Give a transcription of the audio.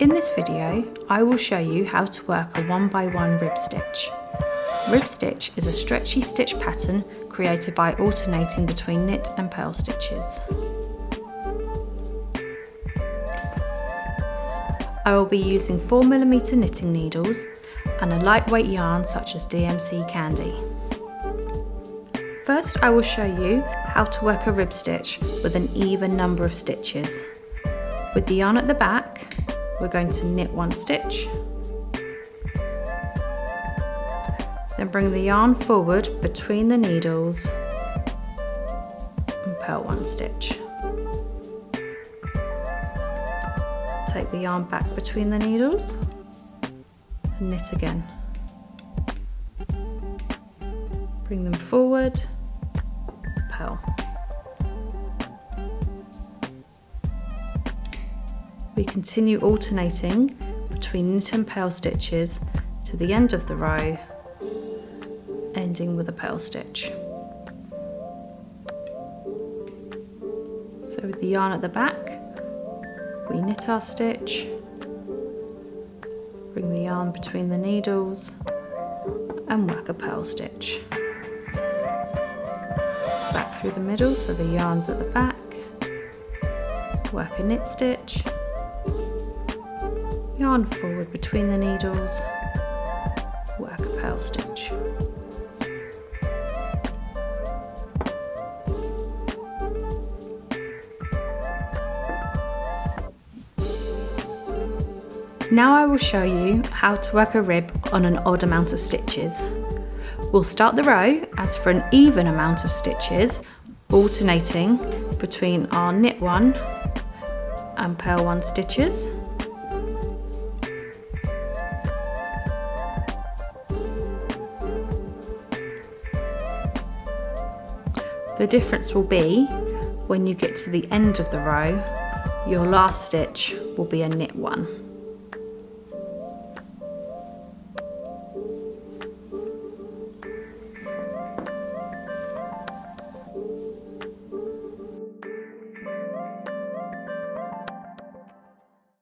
In this video, I will show you how to work a 1x1 rib stitch. Rib stitch is a stretchy stitch pattern created by alternating between knit and purl stitches. I will be using 4mm knitting needles and a lightweight yarn such as DMC Candy. First, I will show you how to work a rib stitch with an even number of stitches. With the yarn at the back, we're going to knit one stitch, then bring the yarn forward between the needles and purl one stitch. Take the yarn back between the needles and knit again. Bring them forward, purl. We continue alternating between knit and purl stitches to the end of the row, ending with a purl stitch. So with the yarn at the back, we knit our stitch, bring the yarn between the needles and work a purl stitch. Back through the middle so the yarn's at the back, work a knit stitch, yarn forward between the needles, work a purl stitch. Now I will show you how to work a rib on an odd amount of stitches. We'll start the row as for an even amount of stitches, alternating between our knit one and purl one stitches. The difference will be when you get to the end of the row, your last stitch will be a knit one.